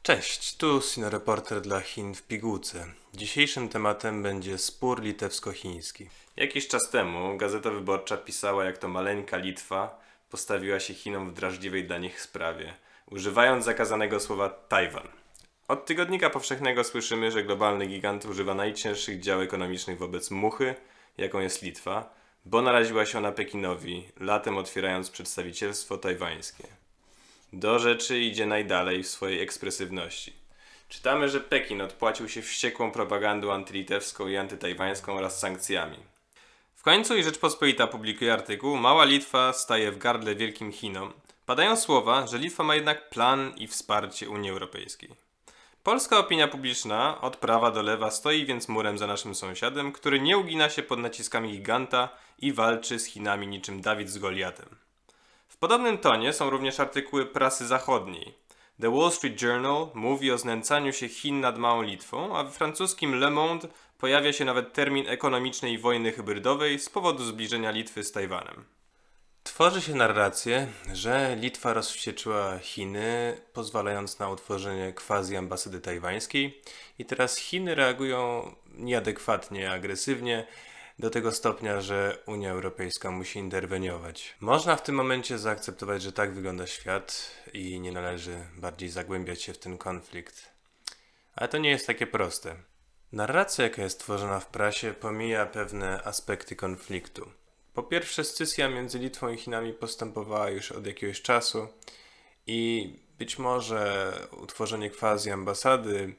Cześć, tu Sino-Reporter dla Chin w pigułce. Dzisiejszym tematem będzie spór litewsko-chiński. Jakiś czas temu Gazeta Wyborcza pisała, jak to maleńka Litwa postawiła się Chinom w drażliwej dla nich sprawie, używając zakazanego słowa Tajwan. Od Tygodnika Powszechnego słyszymy, że globalny gigant używa najcięższych dział ekonomicznych wobec muchy, jaką jest Litwa, bo naraziła się ona Pekinowi, latem otwierając przedstawicielstwo tajwańskie. Do rzeczy idzie najdalej w swojej ekspresywności. Czytamy, że Pekin odpłacił się wściekłą propagandą antylitewską i antytajwańską oraz sankcjami. W końcu i Rzeczpospolita publikuje artykuł "Mała Litwa staje w gardle wielkim Chinom". Padają słowa, że Litwa ma jednak plan i wsparcie Unii Europejskiej. Polska opinia publiczna od prawa do lewa stoi więc murem za naszym sąsiadem, który nie ugina się pod naciskami giganta i walczy z Chinami niczym Dawid z Goliatem. W podobnym tonie są również artykuły prasy zachodniej. The Wall Street Journal mówi o znęcaniu się Chin nad Małą Litwą, a w francuskim Le Monde pojawia się nawet termin ekonomicznej wojny hybrydowej z powodu zbliżenia Litwy z Tajwanem. Tworzy się narrację, że Litwa rozwścieczyła Chiny, pozwalając na utworzenie quasi-ambasady tajwańskiej i teraz Chiny reagują nieadekwatnie, agresywnie, do tego stopnia, że Unia Europejska musi interweniować. Można w tym momencie zaakceptować, że tak wygląda świat i nie należy bardziej zagłębiać się w ten konflikt. Ale to nie jest takie proste. Narracja, jaka jest tworzona w prasie, pomija pewne aspekty konfliktu. Po pierwsze, scysja między Litwą i Chinami postępowała już od jakiegoś czasu i być może utworzenie quasi-ambasady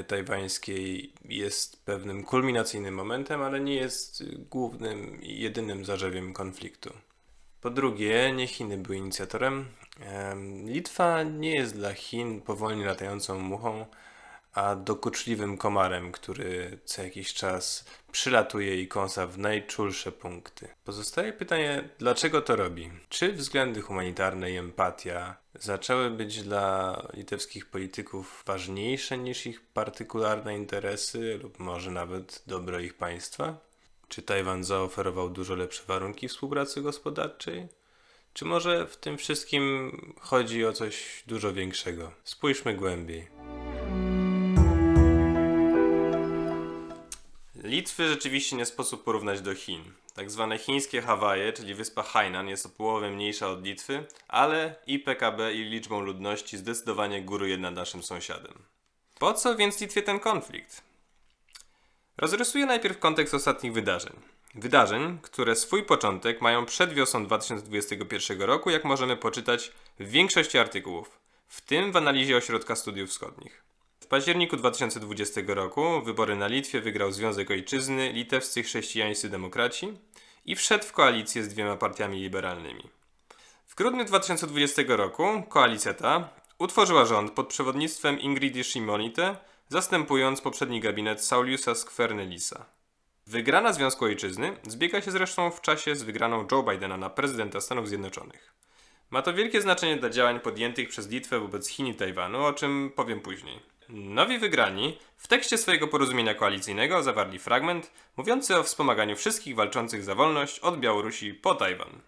tajwańskiej jest pewnym kulminacyjnym momentem, ale nie jest głównym i jedynym zarzewiem konfliktu. Po drugie, nie Chiny były inicjatorem. Litwa nie jest dla Chin powolnie latającą muchą, a dokuczliwym komarem, który co jakiś czas przylatuje i kąsa w najczulsze punkty. Pozostaje pytanie, dlaczego to robi? Czy względy humanitarne i empatia zaczęły być dla litewskich polityków ważniejsze niż ich partykularne interesy lub może nawet dobro ich państwa? Czy Tajwan zaoferował dużo lepsze warunki współpracy gospodarczej? Czy może w tym wszystkim chodzi o coś dużo większego? Spójrzmy głębiej. Litwy rzeczywiście nie sposób porównać do Chin. Tak zwane chińskie Hawaje, czyli wyspa Hainan, jest o połowę mniejsza od Litwy, ale i PKB i liczbą ludności zdecydowanie góruje nad naszym sąsiadem. Po co więc Litwie ten konflikt? Rozrysuję najpierw kontekst ostatnich wydarzeń. Wydarzeń, które swój początek mają przed wiosną 2021 roku, jak możemy poczytać w większości artykułów, w tym w analizie Ośrodka Studiów Wschodnich. W październiku 2020 roku wybory na Litwie wygrał Związek Ojczyzny, litewscy chrześcijańscy demokraci i wszedł w koalicję z dwiema partiami liberalnymi. W grudniu 2020 roku koalicja ta utworzyła rząd pod przewodnictwem Ingridy Šimonytė, zastępując poprzedni gabinet Sauliusa Skvernelisa. Wygrana Związku Ojczyzny zbiega się zresztą w czasie z wygraną Joe Bidena na prezydenta Stanów Zjednoczonych. Ma to wielkie znaczenie dla działań podjętych przez Litwę wobec Chin i Tajwanu, o czym powiem później. Nowi wygrani w tekście swojego porozumienia koalicyjnego zawarli fragment mówiący o wspomaganiu wszystkich walczących za wolność od Białorusi po Tajwan.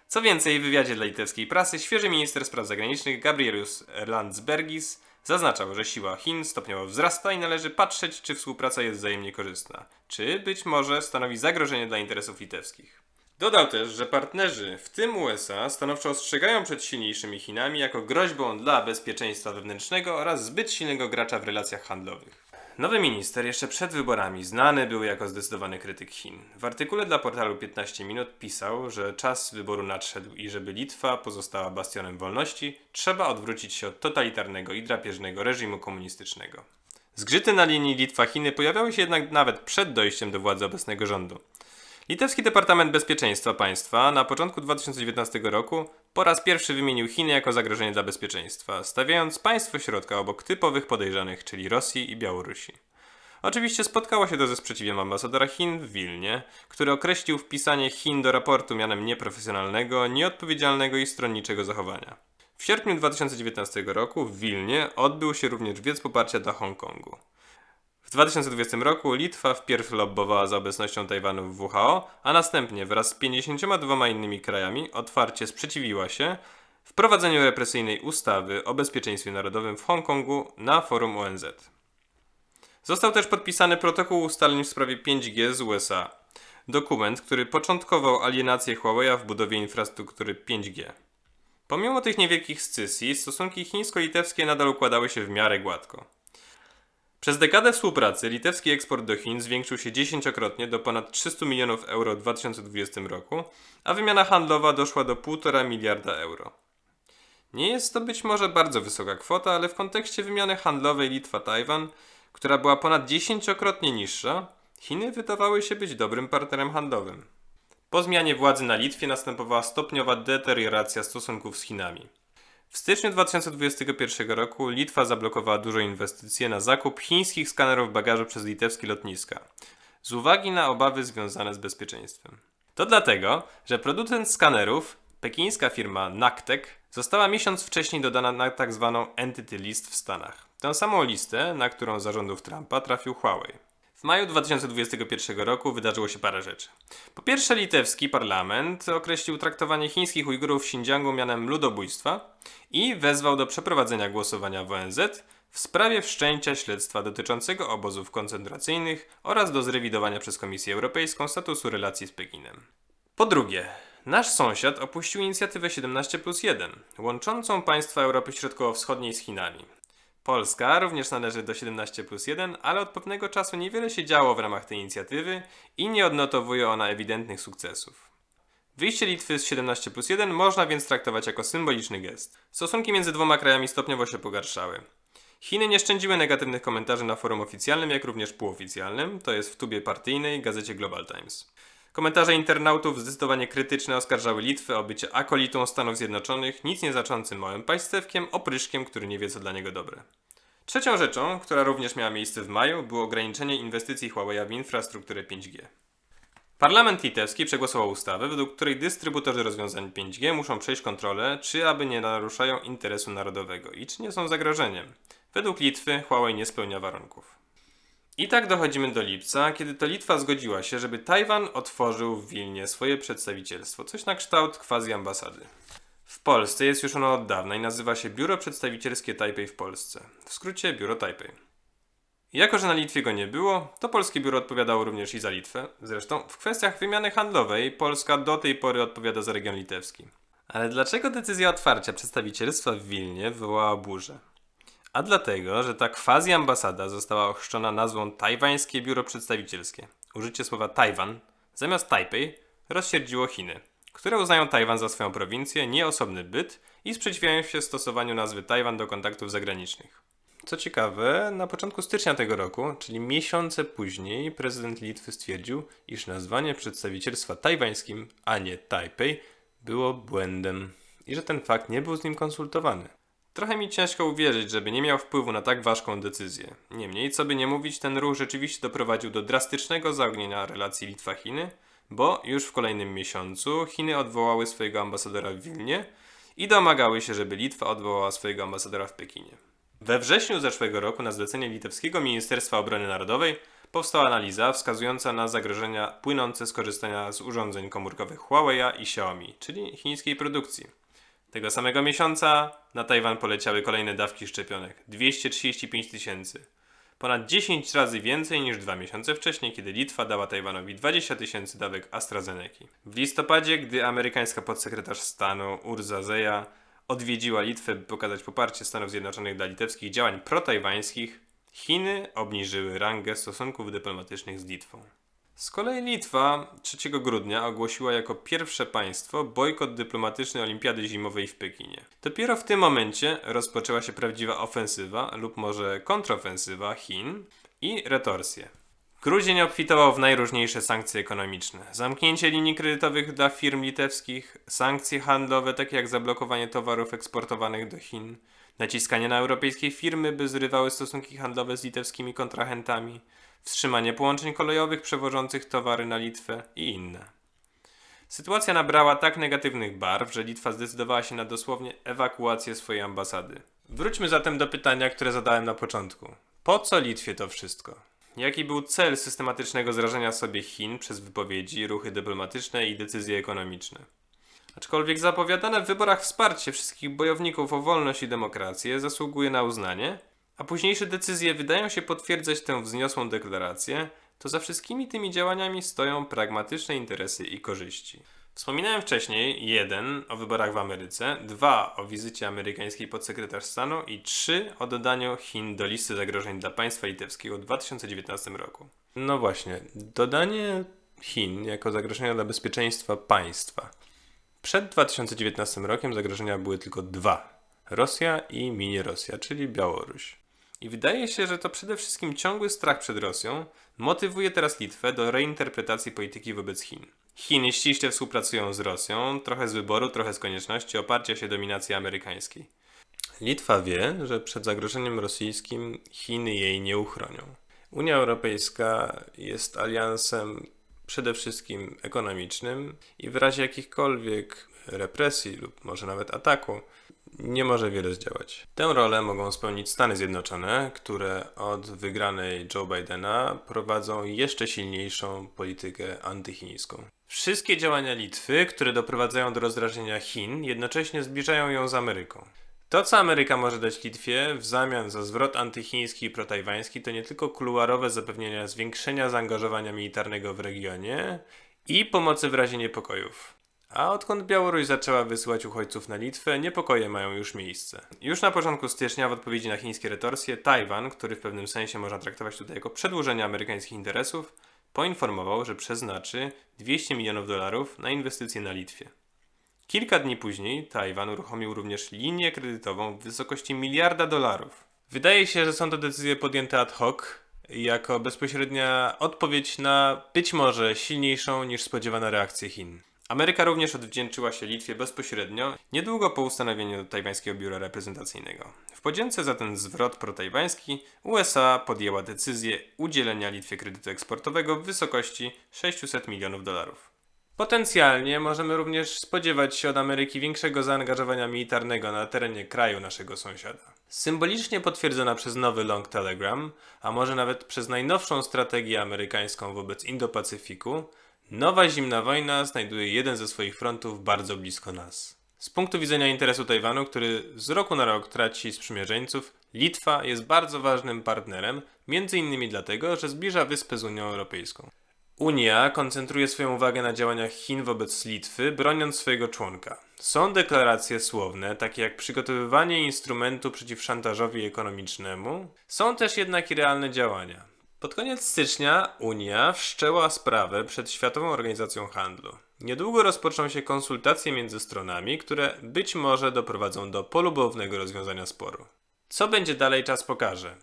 Co więcej, w wywiadzie dla litewskiej prasy świeży minister spraw zagranicznych Gabrielius Landsbergis zaznaczał, że siła Chin stopniowo wzrasta i należy patrzeć, czy współpraca jest wzajemnie korzystna, czy być może stanowi zagrożenie dla interesów litewskich. Dodał też, że partnerzy, w tym USA, stanowczo ostrzegają przed silniejszymi Chinami jako groźbą dla bezpieczeństwa wewnętrznego oraz zbyt silnego gracza w relacjach handlowych. Nowy minister jeszcze przed wyborami znany był jako zdecydowany krytyk Chin. W artykule dla portalu 15 minut pisał, że czas wyboru nadszedł i żeby Litwa pozostała bastionem wolności, trzeba odwrócić się od totalitarnego i drapieżnego reżimu komunistycznego. Zgrzyty na linii Litwa-Chiny pojawiały się jednak nawet przed dojściem do władzy obecnego rządu. Litewski Departament Bezpieczeństwa Państwa na początku 2019 roku po raz pierwszy wymienił Chiny jako zagrożenie dla bezpieczeństwa, stawiając państwo środka obok typowych podejrzanych, czyli Rosji i Białorusi. Oczywiście spotkało się to ze sprzeciwem ambasadora Chin w Wilnie, który określił wpisanie Chin do raportu mianem nieprofesjonalnego, nieodpowiedzialnego i stronniczego zachowania. W sierpniu 2019 roku w Wilnie odbył się również wiec poparcia dla Hongkongu. W 2020 roku Litwa wpierw lobbowała za obecnością Tajwanu w WHO, a następnie wraz z 52 innymi krajami otwarcie sprzeciwiła się wprowadzeniu represyjnej ustawy o bezpieczeństwie narodowym w Hongkongu na forum ONZ. Został też podpisany protokół ustaleń w sprawie 5G z USA. Dokument, który początkował alienację Huawei'a w budowie infrastruktury 5G. Pomimo tych niewielkich scysji, stosunki chińsko-litewskie nadal układały się w miarę gładko. Przez dekadę współpracy litewski eksport do Chin zwiększył się 10-krotnie do ponad 300 milionów euro w 2020 roku, a wymiana handlowa doszła do 1,5 miliarda euro. Nie jest to być może bardzo wysoka kwota, ale w kontekście wymiany handlowej Litwa-Tajwan, która była ponad 10-krotnie niższa, Chiny wydawały się być dobrym partnerem handlowym. Po zmianie władzy na Litwie następowała stopniowa deterioracja stosunków z Chinami. W styczniu 2021 roku Litwa zablokowała duże inwestycje na zakup chińskich skanerów bagażu przez litewskie lotniska, z uwagi na obawy związane z bezpieczeństwem. To dlatego, że producent skanerów, pekińska firma Naktek, została miesiąc wcześniej dodana na tzw. Entity List w Stanach. Tę samą listę, na którą za rządów Trumpa trafił Huawei. W maju 2021 roku wydarzyło się parę rzeczy. Po pierwsze, litewski parlament określił traktowanie chińskich Ujgurów w Xinjiangu mianem ludobójstwa i wezwał do przeprowadzenia głosowania w ONZ w sprawie wszczęcia śledztwa dotyczącego obozów koncentracyjnych oraz do zrewidowania przez Komisję Europejską statusu relacji z Pekinem. Po drugie, nasz sąsiad opuścił inicjatywę 17+1, łączącą państwa Europy Środkowo-Wschodniej z Chinami. Polska również należy do 17+1, ale od pewnego czasu niewiele się działo w ramach tej inicjatywy i nie odnotowuje ona ewidentnych sukcesów. Wyjście Litwy z 17+1 można więc traktować jako symboliczny gest. Stosunki między dwoma krajami stopniowo się pogarszały. Chiny nie szczędziły negatywnych komentarzy na forum oficjalnym, jak również półoficjalnym, to jest w tubie partyjnej, gazecie Global Times. Komentarze internautów zdecydowanie krytyczne oskarżały Litwę o bycie akolitą Stanów Zjednoczonych, nic nie znaczącym małym państewkiem, opryszkiem, który nie wie co dla niego dobre. Trzecią rzeczą, która również miała miejsce w maju, było ograniczenie inwestycji Huawei'a w infrastrukturę 5G. Parlament litewski przegłosował ustawę, według której dystrybutorzy rozwiązań 5G muszą przejść kontrolę, czy aby nie naruszają interesu narodowego i czy nie są zagrożeniem. Według Litwy Huawei nie spełnia warunków. I tak dochodzimy do lipca, kiedy to Litwa zgodziła się, żeby Tajwan otworzył w Wilnie swoje przedstawicielstwo, coś na kształt quasi-ambasady. W Polsce jest już ono od dawna i nazywa się Biuro Przedstawicielskie Tajpej w Polsce, w skrócie Biuro Tajpej. Jako że na Litwie go nie było, to polskie biuro odpowiadało również i za Litwę. Zresztą w kwestiach wymiany handlowej Polska do tej pory odpowiada za region litewski. Ale dlaczego decyzja otwarcia przedstawicielstwa w Wilnie wywołała burzę? A dlatego, że ta quasi-ambasada została ochrzczona nazwą Tajwańskie Biuro Przedstawicielskie. Użycie słowa Tajwan zamiast Tajpej rozsierdziło Chiny, które uznają Tajwan za swoją prowincję, nie osobny byt i sprzeciwiają się stosowaniu nazwy Tajwan do kontaktów zagranicznych. Co ciekawe, na początku stycznia tego roku, czyli miesiące później, prezydent Litwy stwierdził, iż nazwanie przedstawicielstwa tajwańskim, a nie Tajpej, było błędem i że ten fakt nie był z nim konsultowany. Trochę mi ciężko uwierzyć, żeby nie miał wpływu na tak ważką decyzję. Niemniej, co by nie mówić, ten ruch rzeczywiście doprowadził do drastycznego zaognienia relacji Litwa-Chiny, bo już w kolejnym miesiącu Chiny odwołały swojego ambasadora w Wilnie i domagały się, żeby Litwa odwołała swojego ambasadora w Pekinie. We wrześniu zeszłego roku na zlecenie litewskiego Ministerstwa Obrony Narodowej powstała analiza wskazująca na zagrożenia płynące z korzystania z urządzeń komórkowych Huawei'a i Xiaomi, czyli chińskiej produkcji. Tego samego miesiąca na Tajwan poleciały kolejne dawki szczepionek, 235 000. Ponad 10 razy więcej niż 2 miesiące wcześniej, kiedy Litwa dała Tajwanowi 20 000 dawek AstraZeneki. W listopadzie, gdy amerykańska podsekretarz stanu Urza Zeya odwiedziła Litwę, by pokazać poparcie Stanów Zjednoczonych dla litewskich działań protajwańskich, Chiny obniżyły rangę stosunków dyplomatycznych z Litwą. Z kolei Litwa 3 grudnia ogłosiła jako pierwsze państwo bojkot dyplomatyczny Olimpiady Zimowej w Pekinie. Dopiero w tym momencie rozpoczęła się prawdziwa ofensywa lub może kontrofensywa Chin i retorsje. Grudzień obfitował w najróżniejsze sankcje ekonomiczne. Zamknięcie linii kredytowych dla firm litewskich, sankcje handlowe takie jak zablokowanie towarów eksportowanych do Chin, naciskanie na europejskie firmy, by zrywały stosunki handlowe z litewskimi kontrahentami, wstrzymanie połączeń kolejowych przewożących towary na Litwę i inne. Sytuacja nabrała tak negatywnych barw, że Litwa zdecydowała się na dosłownie ewakuację swojej ambasady. Wróćmy zatem do pytania, które zadałem na początku. Po co Litwie to wszystko? Jaki był cel systematycznego zrażenia sobie Chin przez wypowiedzi, ruchy dyplomatyczne i decyzje ekonomiczne? Aczkolwiek zapowiadane w wyborach wsparcie wszystkich bojowników o wolność i demokrację zasługuje na uznanie, a późniejsze decyzje wydają się potwierdzać tę wzniosłą deklarację, to za wszystkimi tymi działaniami stoją pragmatyczne interesy i korzyści. Wspominałem wcześniej 1 o wyborach w Ameryce, 2 o wizycie amerykańskiej podsekretarz stanu i 3 o dodaniu Chin do listy zagrożeń dla państwa litewskiego w 2019 roku. No właśnie, dodanie Chin jako zagrożenia dla bezpieczeństwa państwa. Przed 2019 rokiem zagrożenia były tylko 2. Rosja i mini-Rosja, czyli Białoruś. I wydaje się, że to przede wszystkim ciągły strach przed Rosją motywuje teraz Litwę do reinterpretacji polityki wobec Chin. Chiny ściśle współpracują z Rosją, trochę z wyboru, trochę z konieczności oparcia się dominacji amerykańskiej. Litwa wie, że przed zagrożeniem rosyjskim Chiny jej nie uchronią. Unia Europejska jest aliansem przede wszystkim ekonomicznym i w razie jakichkolwiek represji lub może nawet ataku nie może wiele zdziałać. Tę rolę mogą spełnić Stany Zjednoczone, które od wygranej Joe Bidena prowadzą jeszcze silniejszą politykę antychińską. Wszystkie działania Litwy, które doprowadzają do rozdrażnienia Chin, jednocześnie zbliżają ją z Ameryką. To, co Ameryka może dać Litwie w zamian za zwrot antychiński i protajwański, to nie tylko kuluarowe zapewnienia zwiększenia zaangażowania militarnego w regionie i pomocy w razie niepokojów. A odkąd Białoruś zaczęła wysyłać uchodźców na Litwę, niepokoje mają już miejsce. Już na początku stycznia w odpowiedzi na chińskie retorsje, Tajwan, który w pewnym sensie można traktować tutaj jako przedłużenie amerykańskich interesów, poinformował, że przeznaczy $200 milionów na inwestycje na Litwie. Kilka dni później Tajwan uruchomił również linię kredytową w wysokości $1 miliarda. Wydaje się, że są to decyzje podjęte ad hoc, jako bezpośrednia odpowiedź na być może silniejszą niż spodziewana reakcję Chin. Ameryka również odwdzięczyła się Litwie bezpośrednio, niedługo po ustanowieniu tajwańskiego biura reprezentacyjnego. W podzięce za ten zwrot protajwański USA podjęła decyzję udzielenia Litwie kredytu eksportowego w wysokości $600 milionów. Potencjalnie możemy również spodziewać się od Ameryki większego zaangażowania militarnego na terenie kraju naszego sąsiada. Symbolicznie potwierdzona przez nowy Long Telegram, a może nawet przez najnowszą strategię amerykańską wobec Indo-Pacyfiku, nowa zimna wojna znajduje jeden ze swoich frontów bardzo blisko nas. Z punktu widzenia interesu Tajwanu, który z roku na rok traci sprzymierzeńców, Litwa jest bardzo ważnym partnerem, m.in. dlatego, że zbliża wyspę z Unią Europejską. Unia koncentruje swoją uwagę na działaniach Chin wobec Litwy, broniąc swojego członka. Są deklaracje słowne, takie jak przygotowywanie instrumentu przeciw szantażowi ekonomicznemu. Są też jednak i realne działania. Pod koniec stycznia Unia wszczęła sprawę przed Światową Organizacją Handlu. Niedługo rozpoczną się konsultacje między stronami, które być może doprowadzą do polubownego rozwiązania sporu. Co będzie dalej, czas pokaże.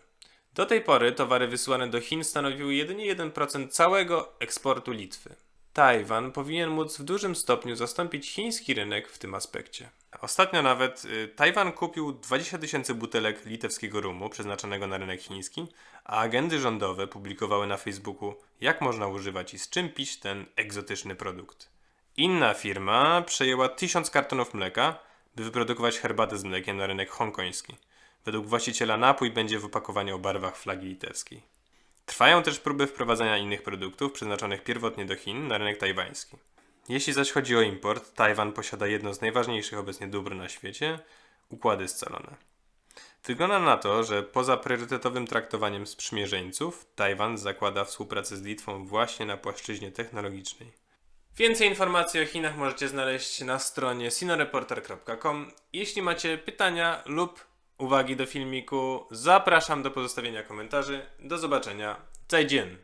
Do tej pory towary wysyłane do Chin stanowiły jedynie 1% całego eksportu Litwy. Tajwan powinien móc w dużym stopniu zastąpić chiński rynek w tym aspekcie. Ostatnio nawet Tajwan kupił 20 000 butelek litewskiego rumu przeznaczonego na rynek chiński, a agendy rządowe publikowały na Facebooku, jak można używać i z czym pić ten egzotyczny produkt. Inna firma przejęła 1000 kartonów mleka, by wyprodukować herbatę z mlekiem na rynek hongkoński. Według właściciela napój będzie w opakowaniu o barwach flagi litewskiej. Trwają też próby wprowadzania innych produktów przeznaczonych pierwotnie do Chin na rynek tajwański. Jeśli zaś chodzi o import, Tajwan posiada jedno z najważniejszych obecnie dóbr na świecie – układy scalone. Wygląda na to, że poza priorytetowym traktowaniem sprzymierzeńców, Tajwan zakłada współpracę z Litwą właśnie na płaszczyźnie technologicznej. Więcej informacji o Chinach możecie znaleźć na stronie sinoreporter.com. Jeśli macie pytania lub uwagi do filmiku, zapraszam do pozostawienia komentarzy. Do zobaczenia. 再见